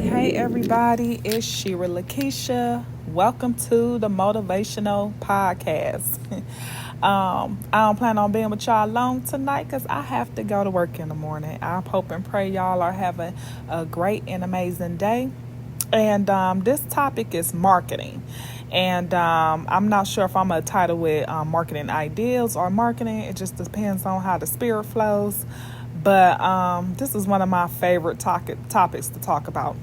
Hey, everybody, it's Shira Lakeisha. Welcome to the Motivational Podcast. I don't plan on being with y'all long tonight because I have to go to work in the morning. I hope and pray y'all are having a great and amazing day. And this topic is marketing. And I'm not sure if I'm going to title it marketing ideals or marketing. It just depends on how the spirit flows. But this is one of my favorite topics to talk about.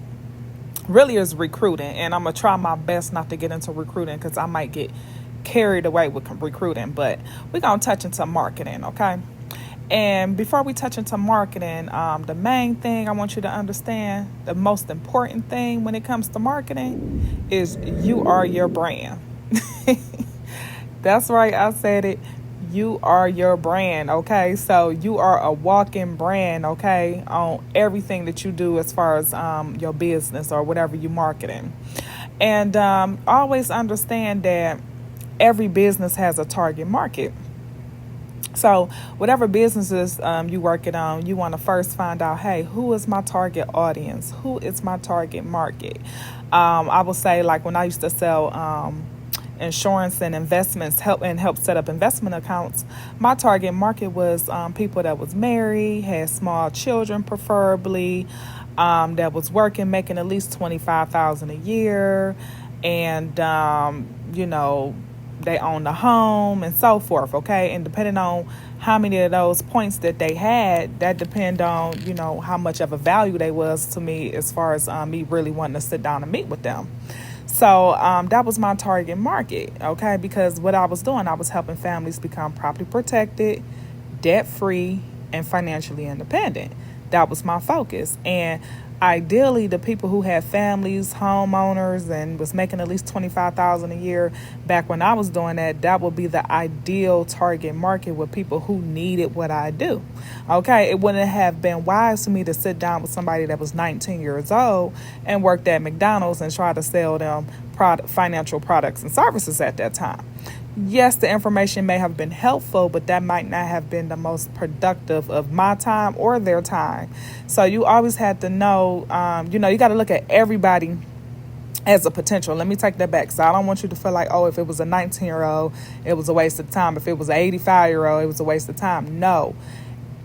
Really is recruiting, and I'm gonna try my best not to get into recruiting because I might get carried away with recruiting. But we're gonna touch into marketing, okay? And before we touch into marketing, the main thing I want you to understand, the most important thing when it comes to marketing, is you are your brand. That's right, I said it. You are your brand, okay? So you are a walking brand, okay, on everything that you do as far as your business or whatever you're marketing. And always understand that every business has a target market. So whatever businesses you working on, you want to first find out, hey, who is my target audience? Who is my target market? I will say, like when I used to sell insurance and investments, help set up investment accounts, my target market was people that was married, had small children preferably, that was working, making at least $25,000 a year, and they owned a home and so forth. Okay, and depending on how many of those points that they had, that depend on how much of a value they was to me as far as me really wanting to sit down and meet with them. So that was my target market, okay? Because what I was doing, I was helping families become property protected, debt-free, and financially independent. That was my focus. And ideally, the people who had families, homeowners, and was making at least $25,000 a year back when I was doing that, that would be the ideal target market with people who needed what I do. Okay, it wouldn't have been wise for me to sit down with somebody that was 19 years old and worked at McDonald's and try to sell them financial products and services at that time. Yes, the information may have been helpful, but that might not have been the most productive of my time or their time. So you always had to know, you got to look at everybody as a potential. Let me take that back. So I don't want you to feel like, oh, if it was a 19-year-old, it was a waste of time. If it was an 85-year-old, it was a waste of time. No.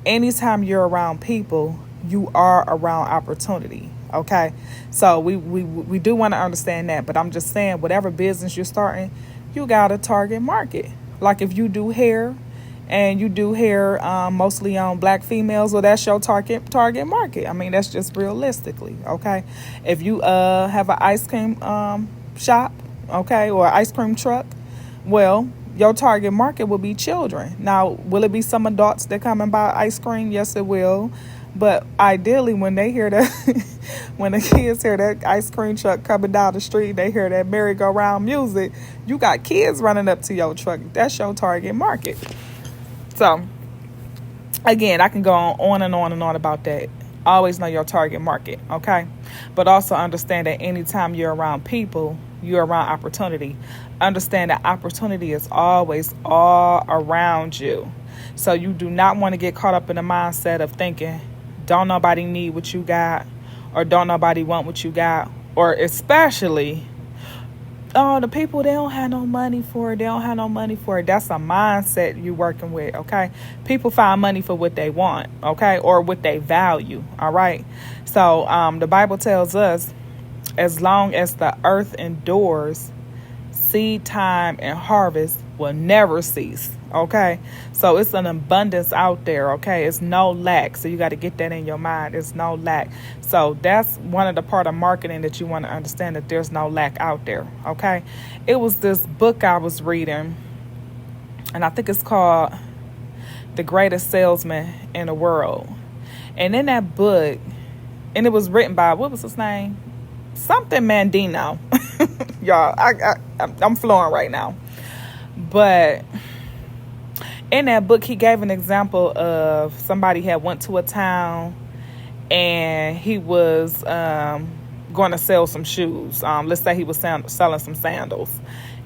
Anytime you're around people, you are around opportunity. Okay. So we do want to understand that, but I'm just saying, whatever business you're starting, you got a target market. Like if you do hair and you do hair mostly on black females, well, that's your target market. I mean, that's just realistically, okay? If you have an ice cream shop, okay, or ice cream truck, well, your target market will be children. Now, will it be some adults that come and buy ice cream? Yes, it will. But ideally, when they hear that, when the kids hear that ice cream truck coming down the street, they hear that merry-go-round music, you got kids running up to your truck. That's your target market. So, again, I can go on and on and on about that. Always know your target market, okay? But also understand that anytime you're around people, you're around opportunity. Understand that opportunity is always all around you. So you do not want to get caught up in the mindset of thinking, don't nobody need what you got, or don't nobody want what you got, or especially, oh, the people, they don't have no money for it. They don't have no money for it. That's a mindset you're working with, okay? People find money for what they want, okay, or what they value, all right? So the Bible tells us, as long as the earth endures, seed time and harvest will never cease, okay? So it's an abundance out there, okay? It's no lack. So you got to get that in your mind. It's no lack. So that's one of the part of marketing that you want to understand, that there's no lack out there, okay? It was this book I was reading, and I think it's called The Greatest Salesman in the World. And in that book, and it was written by, what was his name? Something Mandino. Y'all, I'm flowing right now. But in that book, he gave an example of somebody had went to a town and he was going to sell some shoes. Let's say he was selling some sandals.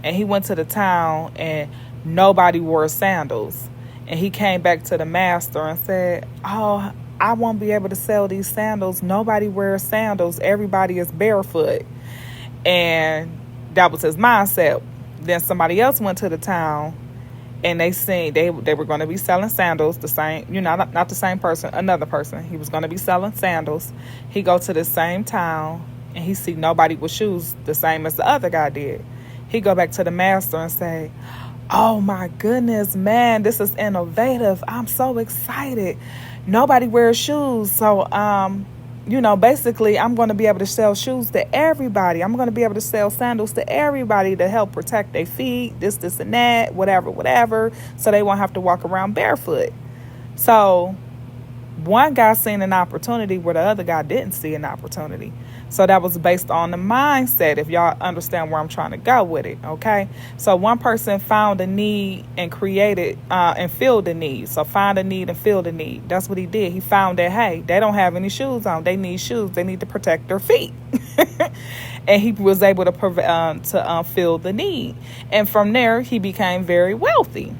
And he went to the town and nobody wore sandals. And he came back to the master and said, oh, I won't be able to sell these sandals. Nobody wears sandals. Everybody is barefoot. And that was his mindset. Then somebody else went to the town, and they seen they were going to be selling sandals. The same, not the same person, another person. He was going to be selling sandals. He go to the same town, and he see nobody with shoes the same as the other guy did. He go back to the master and say, "Oh my goodness, man, this is innovative. I'm so excited. Nobody wears shoes. So, basically I'm going to be able to sell shoes to everybody. I'm going to be able to sell sandals to everybody to help protect their feet, this, and that, whatever, so they won't have to walk around barefoot." So one guy seen an opportunity where the other guy didn't see an opportunity. So that was based on the mindset, if y'all understand where I'm trying to go with it, okay? So one person found a need and created and filled the need. So find a need and fill the need. That's what he did. He found that, hey, they don't have any shoes on. They need shoes. They need to protect their feet. And he was able to fill the need. And from there, he became very wealthy.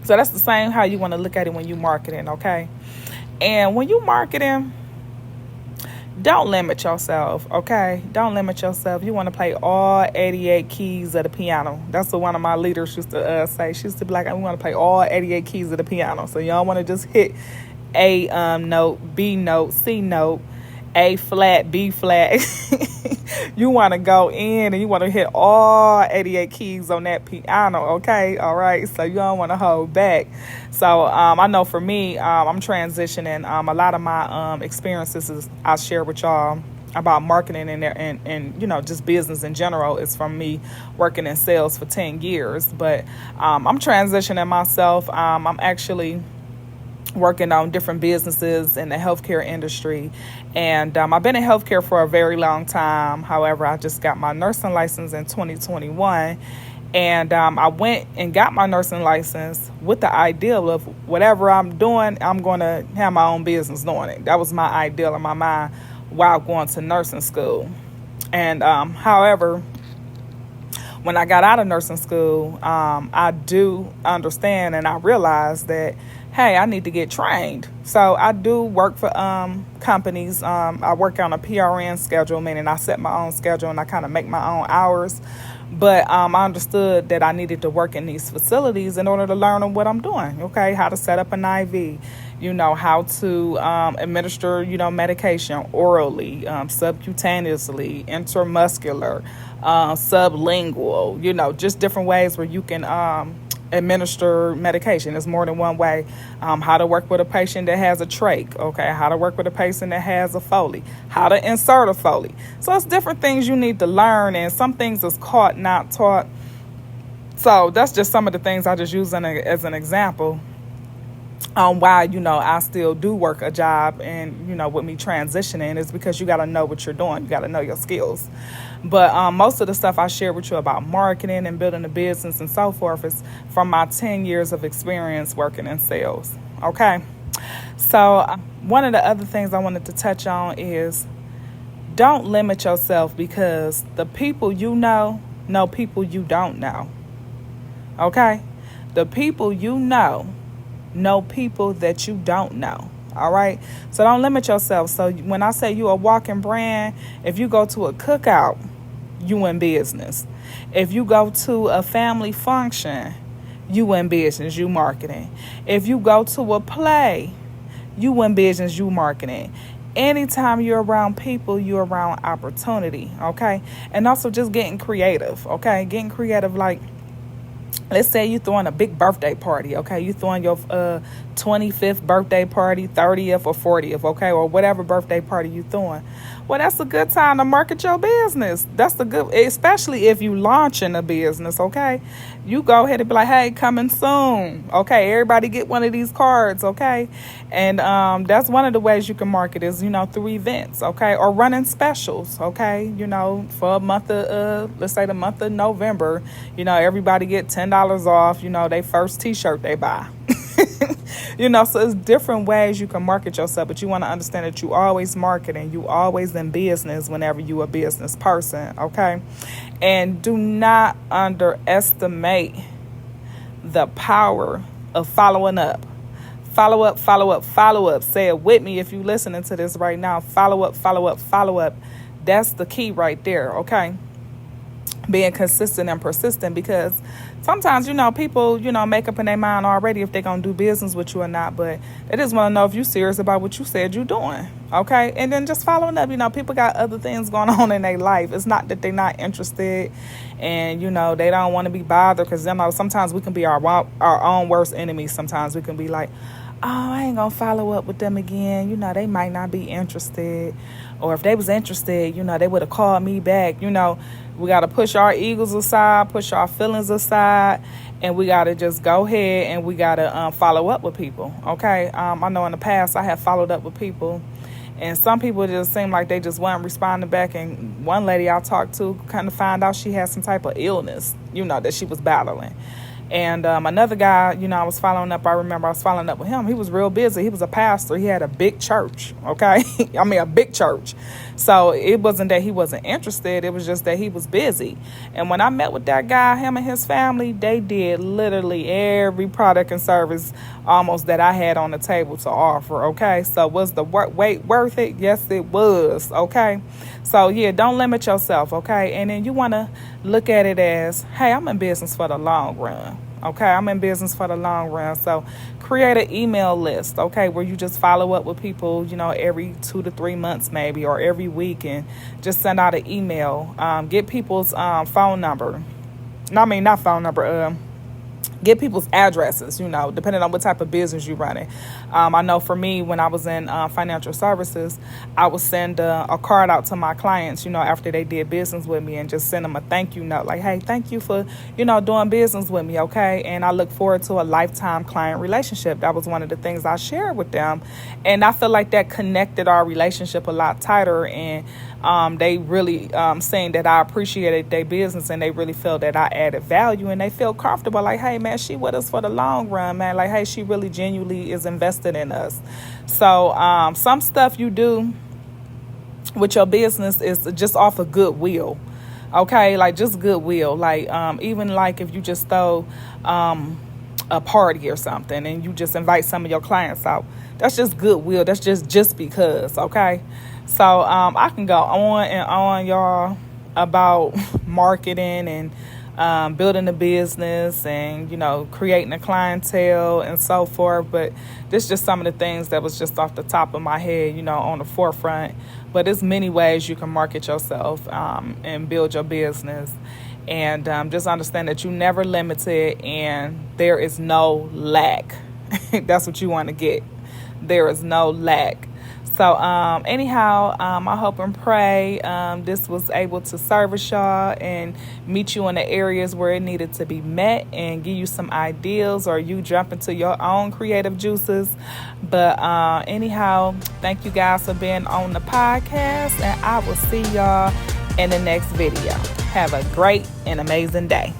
So that's the same how you want to look at it when you marketing, okay? And when you marketing, don't limit yourself, okay? Don't limit yourself. You want to play all 88 keys of the piano. That's what one of my leaders used to say. She used to be like, we want to play all 88 keys of the piano. So y'all want to just hit A note, B note, C note, A flat, B flat. You want to go in and you want to hit all 88 keys on that piano, okay? All right, so you don't want to hold back. So I know for me, I'm transitioning. A lot of my experiences I share with y'all about marketing and just business in general is from me working in sales for 10 years. But I'm transitioning myself. I'm actually working on different businesses in the healthcare industry. And I've been in healthcare for a very long time. However, I just got my nursing license in 2021. And I went and got my nursing license with the ideal of whatever I'm doing, I'm going to have my own business doing it. That was my ideal in my mind while going to nursing school. And however, when I got out of nursing school, I do understand and I realized that, hey, I need to get trained. So I do work for companies. I work on a PRN schedule, meaning I set my own schedule and I kind of make my own hours. But I understood that I needed to work in these facilities in order to learn what I'm doing, okay? How to set up an IV, how to administer, medication orally, subcutaneously, intramuscular, sublingual, just different ways where you can administer medication. There's more than one way. How to work with a patient that has a trach, okay? How to work with a patient that has a Foley. How to insert a Foley. So it's different things you need to learn, and some things is caught, not taught. So that's just some of the things I just use as an example on why, I still do work a job and, with me transitioning is because you got to know what you're doing. You got to know your skills. But most of the stuff I share with you about marketing and building a business and so forth is from my 10 years of experience working in sales. Okay. So one of the other things I wanted to touch on is don't limit yourself because the people you know people you don't know. Okay. The people you know people that you don't know. All right. So don't limit yourself. So when I say you a walking brand, if you go to a cookout, you in business. If you go to a family function, you in business, you marketing. If you go to a play, you in business, you marketing. Anytime you're around people, you're around opportunity. Okay. And also just getting creative. Okay. Getting creative, like, let's say you're throwing a big birthday party, okay? You're throwing your 25th birthday party, 30th or 40th, okay? Or whatever birthday party you're throwing. Well, that's a good time to market your business. Especially if you launching a business, okay? You go ahead and be like, hey, coming soon, okay? Everybody get one of these cards, okay? And that's one of the ways you can market is, through events, okay? Or running specials, okay? For a month of, let's say the month of November, everybody get $10 off, they first t-shirt they buy. So it's different ways you can market yourself, but you want to understand that you always marketing, you always in business whenever you a business person, okay? And do not underestimate the power of following up. Follow up, follow up, follow up. Say it with me if you're listening to this right now. Follow up, follow up, follow up. That's the key right there, okay? Being consistent and persistent, because sometimes, people, make up in their mind already if they're going to do business with you or not, but they just want to know if you're serious about what you said you're doing, okay? And then just following up, people got other things going on in their life. It's not that they're not interested and, they don't want to be bothered, because, sometimes we can be our own worst enemies. Sometimes we can be like, oh, I ain't going to follow up with them again. They might not be interested. Or if they was interested, they would have called me back. We got to push our egos aside, push our feelings aside, and we got to just go ahead and we got to follow up with people, okay? I know in the past I have followed up with people, and some people just seemed like they just weren't responding back. And one lady I talked to kind of found out she had some type of illness, that she was battling. And another guy, I was following up. I remember I was following up with him. He was real busy. He was a pastor. He had a big church, okay? a big church. So it wasn't that he wasn't interested. It was just that he was busy. And when I met with that guy, him and his family, they did literally every product and service almost that I had on the table to offer, okay? So was the wait worth it? Yes, it was, okay? So, yeah, don't limit yourself, okay? And then you want to look at it as, hey, I'm in business for the long run, okay? I'm in business for the long run. So create an email list, okay, where you just follow up with people, every 2 to 3 months maybe, or every week, and just send out an email. Get people's phone number. Not phone number, get people's addresses, depending on what type of business you're running. I know for me, when I was in financial services, I would send a card out to my clients, after they did business with me, and just send them a thank you note. Like, hey, thank you for, doing business with me, okay? And I look forward to a lifetime client relationship. That was one of the things I shared with them. And I feel like that connected our relationship a lot tighter. And they really saying that I appreciated their business, and they really feel that I added value, and they feel comfortable. Like, hey, man, she with us for the long run, man. Like, hey, she really genuinely is invested in us. So some stuff you do with your business is just off of goodwill, okay? Like, just goodwill. Like, even like if you just throw a party or something and you just invite some of your clients out, that's just goodwill. That's just because, okay? So I can go on and on, y'all, about marketing and building a business and, creating a clientele and so forth. But this is just some of the things that was just off the top of my head, on the forefront. But there's many ways you can market yourself and build your business. And just understand that you're never limited and there is no lack. That's what you want to get. There is no lack. So anyhow, I hope and pray this was able to service y'all and meet you in the areas where it needed to be met, and give you some ideas, or you jump into your own creative juices. But anyhow, thank you guys for being on the podcast, and I will see y'all in the next video. Have a great and amazing day.